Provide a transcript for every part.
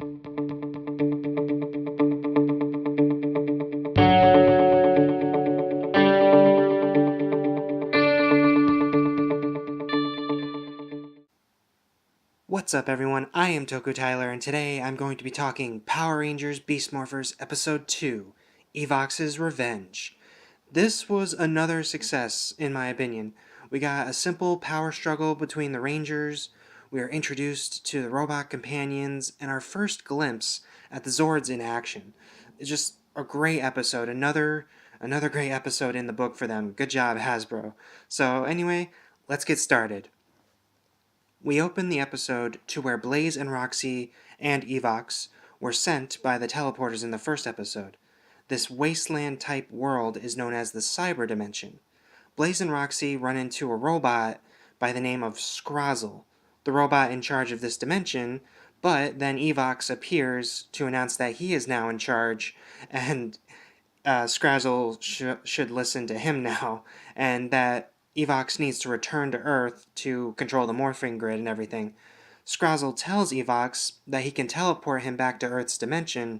What's up, everyone? I am Toku Tyler, and today I'm going to be talking Power Rangers Beast Morphers Episode 2, Evox's Revenge. This was another success, in my opinion. We got a simple power struggle between the Rangers, we are introduced to the robot companions, and our first glimpse at the Zords in action. It's just a great episode, another great episode in the book for them. Good job, Hasbro. So anyway, let's get started. We open the episode to where Blaze and Roxy and Evox were sent by the teleporters in the first episode. This wasteland-type world is known as the Cyber Dimension. Blaze and Roxy run into a robot by the name of Scrazzle, the robot in charge of this dimension, but then Evox appears to announce that he is now in charge, and Scrazzle should listen to him now, and that Evox needs to return to Earth to control the morphing grid and everything. Scrazzle tells Evox that he can teleport him back to Earth's dimension,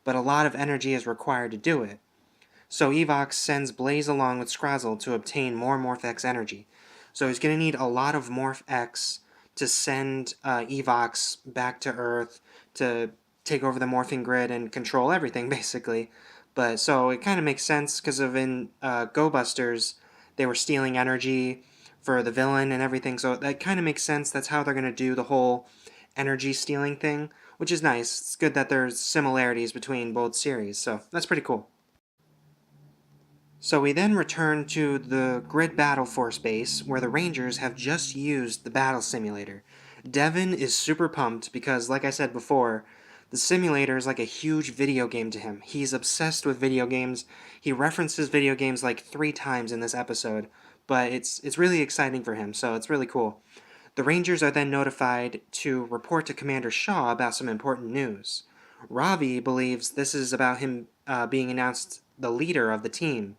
but a lot of energy is required to do it. So Evox sends Blaze along with Scrazzle to obtain more MorphX energy. So he's going to need a lot of MorphX to send Evox back to Earth to take over the morphing grid and control everything, basically. But so it kind of makes sense because of in Go Busters, they were stealing energy for the villain and everything. So that kind of makes sense. That's how they're going to do the whole energy stealing thing, which is nice. It's good that there's similarities between both series. So that's pretty cool. So we then return to the Grid Battle Force base, where the Rangers have just used the battle simulator. Devin is super pumped because, like I said before, the simulator is like a huge video game to him. He's obsessed with video games. He references video games like 3 times in this episode, but it's really exciting for him, so it's really cool. The Rangers are then notified to report to Commander Shaw about some important news. Ravi believes this is about him being announced the leader of the team.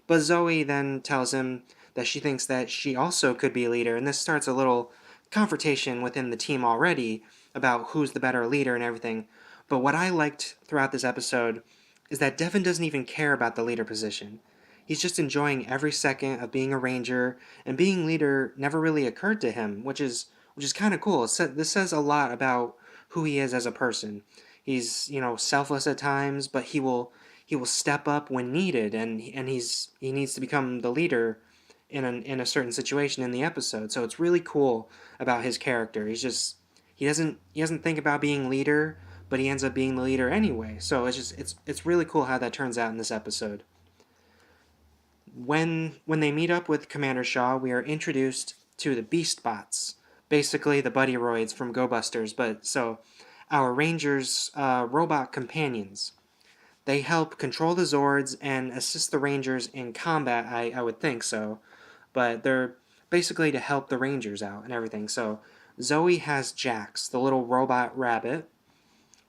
But Zoe then tells him that she thinks that she also could be a leader, and this starts a little confrontation within the team already about who's the better leader and everything. But what I liked throughout this episode is that Devin doesn't even care about the leader position. He's just enjoying every second of being a ranger, and being leader never really occurred to him, which is kind of cool. This says a lot about who he is as a person. He's, selfless at times, but he will step up when needed, and he needs to become the leader in a certain situation in the episode. So it's really cool about his character. He doesn't think about being leader, but he ends up being the leader anyway. So it's really cool how that turns out in this episode. When they meet up with Commander Shaw, we are introduced to the Beast Bots, basically the Buddy Roids from Go Busters, but so our Rangers' robot companions. They help control the Zords and assist the Rangers in combat, I would think so. But they're basically to help the Rangers out and everything. So Zoe has Jax, the little robot rabbit.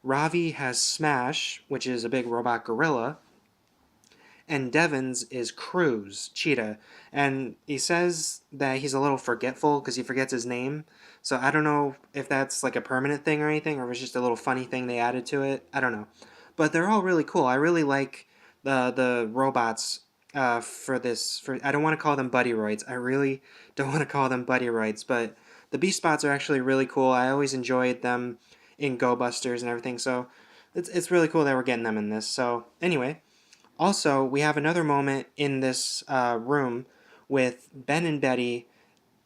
Ravi has Smash, which is a big robot gorilla. And Devin's is Cruz, cheetah. And he says that he's a little forgetful because he forgets his name. So I don't know if that's like a permanent thing or anything, or if it's just a little funny thing they added to it. I don't know. But they're all really cool. I really like the robots for this. I don't want to call them Buddy Roids. I really don't want to call them Buddy Roids. But the Beast Bots are actually really cool. I always enjoyed them in Go Busters and everything. So it's really cool that we're getting them in this. So anyway, also we have another moment in this room with Ben and Betty.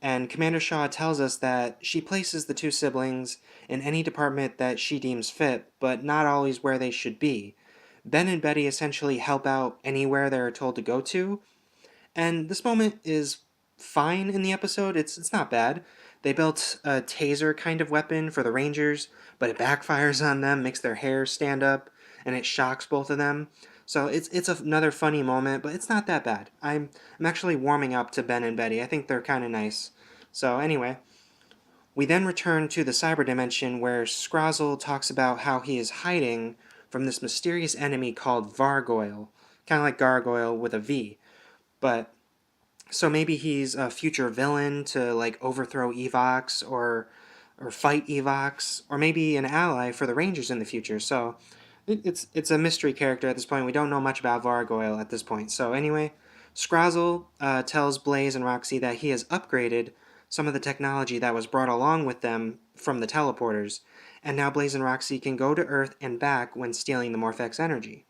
And Commander Shaw tells us that she places the two siblings in any department that she deems fit, but not always where they should be. Ben and Betty essentially help out anywhere they're told to go to, and this moment is fine in the episode. It's not bad. They built a taser kind of weapon for the Rangers, but it backfires on them, makes their hair stand up, and it shocks both of them. So it's another funny moment, but it's not that bad. I'm actually warming up to Ben and Betty. I think they're kind of nice. So anyway, we then return to the cyber dimension where Scrazzle talks about how he is hiding from this mysterious enemy called Vargoyle, kind of like Gargoyle with a V. But so maybe he's a future villain to like overthrow Evox, or or fight Evox, or maybe an ally for the Rangers in the future. So it's a mystery character at this point. We don't know much about Vargoyle at this point. So anyway, Scrazzle tells Blaze and Roxy that he has upgraded some of the technology that was brought along with them from the teleporters, and now Blaze and Roxy can go to Earth and back when stealing the Morphex energy.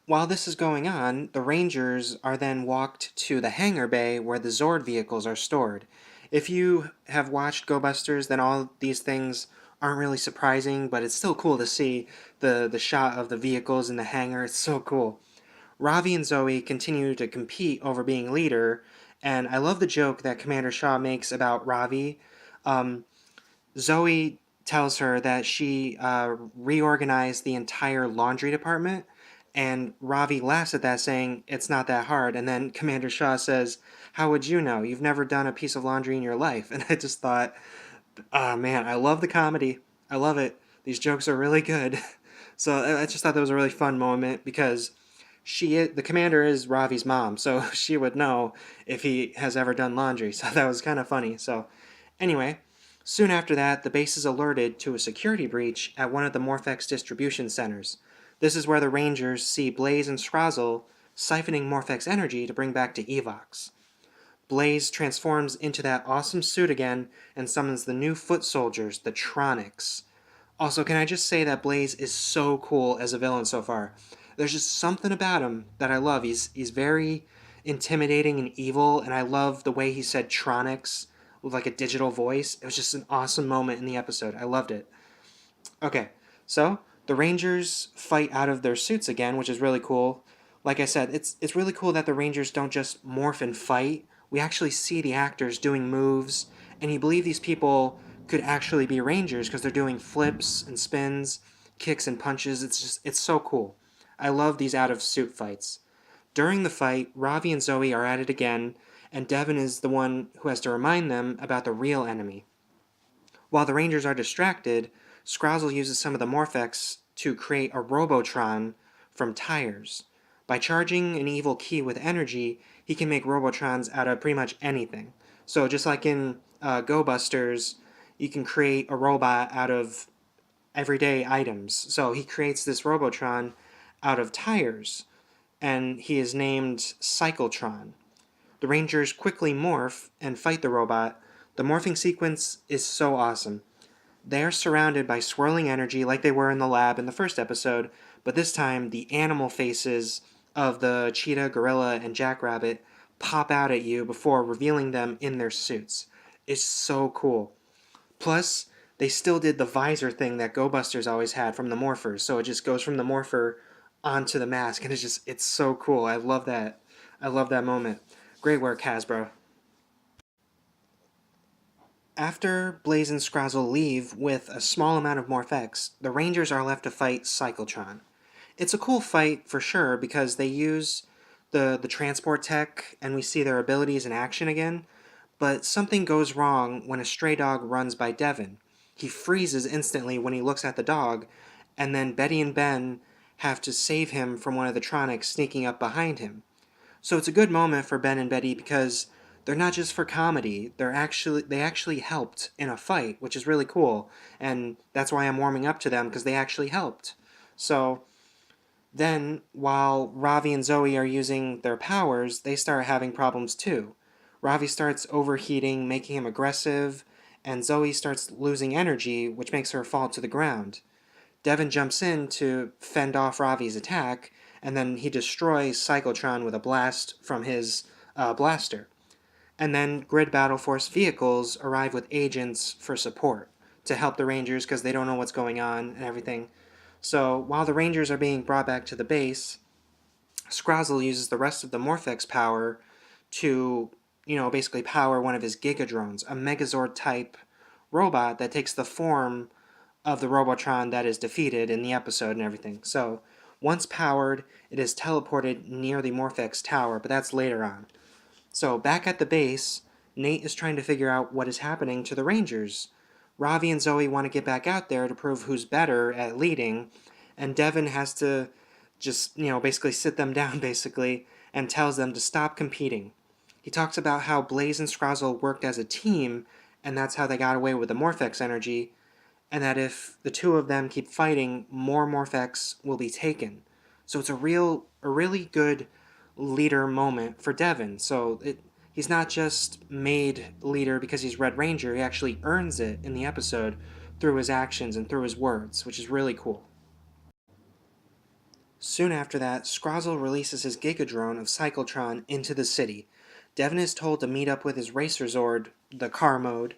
While this is going on, the Rangers are then walked to the hangar bay where the Zord vehicles are stored. If you have watched Go Busters, then all these things aren't really surprising, but it's still cool to see the shot of the vehicles in the hangar. It's so cool. Ravi and Zoe continue to compete over being leader, and I love the joke that Commander Shaw makes about Ravi. Um, Zoe tells her that she reorganized the entire laundry department, and Ravi laughs at that, saying, "It's not that hard." And then Commander Shaw says, "How would you know? You've never done a piece of laundry in your life." And I just thought, oh man, I love the comedy. I love it. These jokes are really good. So I just thought that was a really fun moment because the commander is Ravi's mom, so she would know if he has ever done laundry. So that was kind of funny. So anyway, soon after that, the base is alerted to a security breach at one of the Morphex distribution centers. This is where the Rangers see Blaze and Scrazzle siphoning Morphex energy to bring back to Evox. Blaze transforms into that awesome suit again and summons the new foot soldiers, the Tronics. Also, can I just say that Blaze is so cool as a villain so far? There's just something about him that I love. He's very intimidating and evil, and I love the way he said Tronics with like a digital voice. It was just an awesome moment in the episode. I loved it. Okay, so the Rangers fight out of their suits again, which is really cool. Like I said, it's really cool that the Rangers don't just morph and fight. We actually see the actors doing moves, and you believe these people could actually be Rangers because they're doing flips and spins, kicks and punches. It's so cool. I love these out of suit fights. During the fight, Ravi and Zoe are at it again, and Devin is the one who has to remind them about the real enemy. While the Rangers are distracted, Scrozzle uses some of the Morphex to create a Robotron from tires. By charging an evil key with energy, he can make Robotrons out of pretty much anything. So just like in Go Busters, you can create a robot out of everyday items. So he creates this Robotron out of tires, and he is named Cyclotron. The Rangers quickly morph and fight the robot. The morphing sequence is so awesome. They are surrounded by swirling energy like they were in the lab in the first episode, but this time the animal faces of the cheetah, gorilla, and jackrabbit pop out at you before revealing them in their suits. It's so cool. Plus, they still did the visor thing that Go Busters always had from the Morphers, so it just goes from the Morpher onto the mask, and it's so cool. I love that. I love that moment. Great work, Hasbro. After Blaze and Scrazzle leave with a small amount of Morphex, the Rangers are left to fight Cyclotron. It's a cool fight for sure because they use the transport tech and we see their abilities in action again, but something goes wrong when a stray dog runs by Devin. He freezes instantly when he looks at the dog, and then Betty and Ben have to save him from one of the Tronics sneaking up behind him. So it's a good moment for Ben and Betty because they're not just for comedy. They actually helped in a fight, which is really cool. And that's why I'm warming up to them because they actually helped. So then, while Ravi and Zoe are using their powers, they start having problems too. Ravi starts overheating, making him aggressive, and Zoe starts losing energy, which makes her fall to the ground. Devin jumps in to fend off Ravi's attack, and then he destroys Cyclotron with a blast from his blaster. And then Grid Battle Force vehicles arrive with agents for support to help the Rangers because they don't know what's going on and everything. So while the Rangers are being brought back to the base, Scrazzle uses the rest of the Morphex power to, basically power one of his Gigadrones, a Megazord type robot that takes the form of the Robotron that is defeated in the episode and everything. So once powered, it is teleported near the Morphex tower, but that's later on. So back at the base, Nate is trying to figure out what is happening to the Rangers. Ravi and Zoe want to get back out there to prove who's better at leading, and Devin has to just, basically sit them down, basically, and tells them to stop competing. He talks about how Blaze and Scrazzle worked as a team and that's how they got away with the Morphex energy, and that if the two of them keep fighting, more Morphex will be taken. So it's a really good leader moment for Devin. He's not just made leader because he's Red Ranger, he actually earns it in the episode through his actions and through his words, which is really cool. Soon after that, Scrozzle releases his Gigadrone of Cyclotron into the city. Devin is told to meet up with his Racer Zord, the car mode,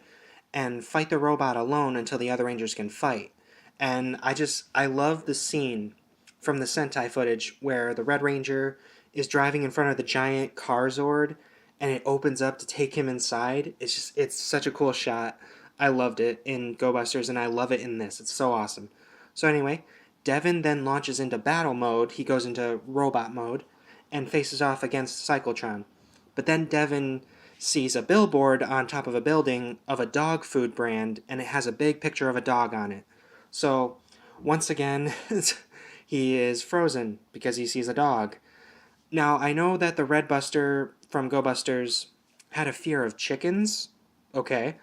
and fight the robot alone until the other Rangers can fight. And I love the scene from the Sentai footage where the Red Ranger is driving in front of the giant car Zord and it opens up to take him inside. It's such a cool shot. I loved it in Go Busters and I love it in this. It's so awesome. So anyway, Devin then launches into battle mode. He goes into robot mode and faces off against Cyclotron. But then Devin sees a billboard on top of a building of a dog food brand, and it has a big picture of a dog on it. So, once again, he is frozen because he sees a dog. Now, I know that the Red Buster from Go Busters had a fear of chickens, okay,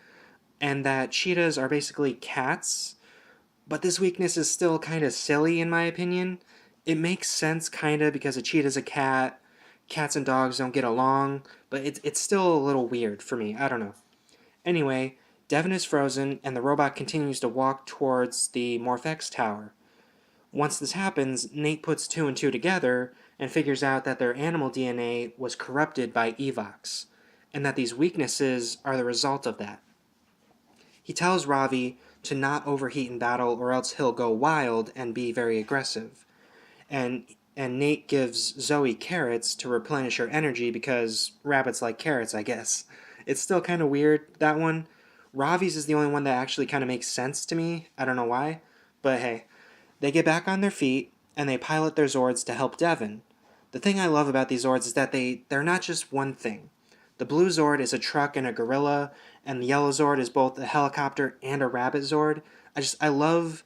and that cheetahs are basically cats, but this weakness is still kind of silly in my opinion. It makes sense kind of because a cheetah's a cat, cats and dogs don't get along, but it's still a little weird for me. I don't know. Anyway, Devin is frozen and the robot continues to walk towards the Morphex tower. Once this happens, Nate puts two and two together and figures out that their animal DNA was corrupted by Evox, and that these weaknesses are the result of that. He tells Ravi to not overheat in battle or else he'll go wild and be very aggressive. And Nate gives Zoe carrots to replenish her energy because rabbits like carrots, I guess. It's still kind of weird, that one. Ravi's is the only one that actually kind of makes sense to me. I don't know why. But hey, they get back on their feet and they pilot their Zords to help Devin. The thing I love about these Zords is that they're not just one thing. The blue Zord is a truck and a gorilla, and the yellow Zord is both a helicopter and a rabbit Zord. I love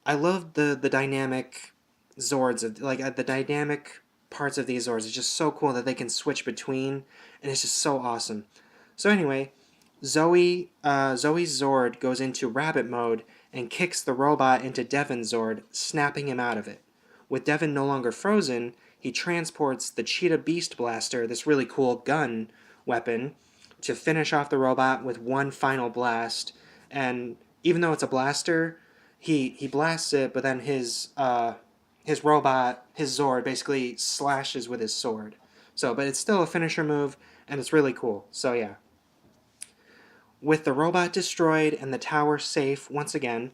the dynamic Zords of the dynamic parts of these Zords. It's just so cool that they can switch between, and it's just so awesome. So anyway, Zoe's Zord goes into rabbit mode and kicks the robot into Devin's Zord, snapping him out of it. With Devin no longer frozen, he transports the Cheetah Beast Blaster, this really cool gun weapon, to finish off the robot with one final blast. And even though it's a blaster, he blasts it, but then his robot, his Zord, basically slashes with his sword. So, but it's still a finisher move, and it's really cool. So yeah. With the robot destroyed and the tower safe once again,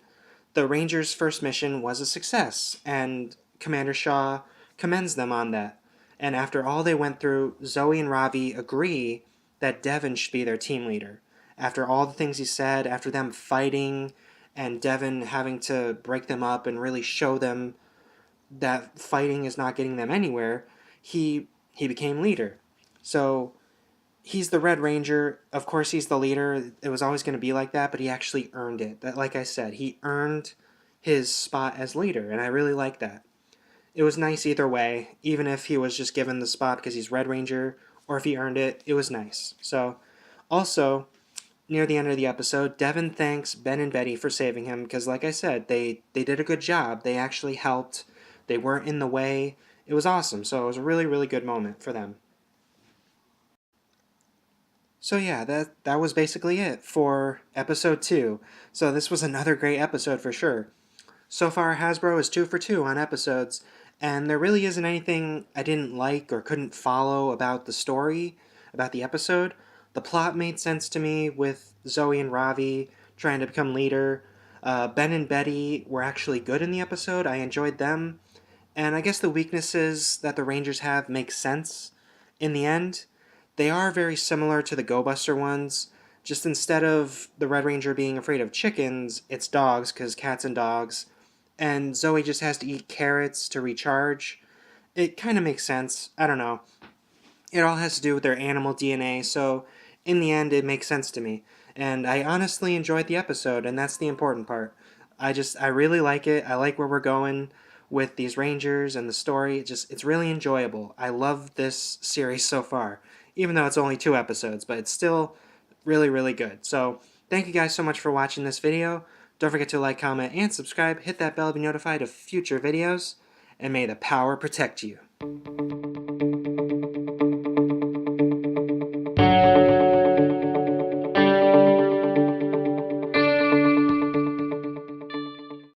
the Rangers' first mission was a success, and Commander Shaw commends them on that. And after all they went through, Zoe and Ravi agree that Devin should be their team leader. After all the things he said, after them fighting, and Devin having to break them up and really show them that fighting is not getting them anywhere, he became leader. So he's the Red Ranger. Of course, he's the leader. It was always going to be like that, but he actually earned it. That, like I said, he earned his spot as leader, and I really like that. It was nice either way, even if he was just given the spot because he's Red Ranger, or if he earned it, it was nice. So, also, near the end of the episode, Devin thanks Ben and Betty for saving him because, like I said, they did a good job. They actually helped. They weren't in the way. It was awesome. So it was a really, really good moment for them. So yeah, that was basically it for episode 2. So this was another great episode for sure. So far, Hasbro is 2 for 2 on episodes, and there really isn't anything I didn't like or couldn't follow about the story, about the episode. The plot made sense to me with Zoe and Ravi trying to become leader. Ben and Betty were actually good in the episode. I enjoyed them. And I guess the weaknesses that the Rangers have make sense in the end. They are very similar to the Go Buster ones. Just instead of the Red Ranger being afraid of chickens, it's dogs, because cats and dogs. And Zoe just has to eat carrots to recharge. It kind of makes sense. I don't know. It all has to do with their animal DNA, so in the end, it makes sense to me. And I honestly enjoyed the episode, and that's the important part. I really like it. I like where we're going with these Rangers and the story. It's really enjoyable. I love this series so far, even though it's only 2 episodes, but it's still really, really good. So Thank you guys so much for watching this video. Don't forget to like, comment, and subscribe. Hit that bell to be notified of future videos. And may the power protect you.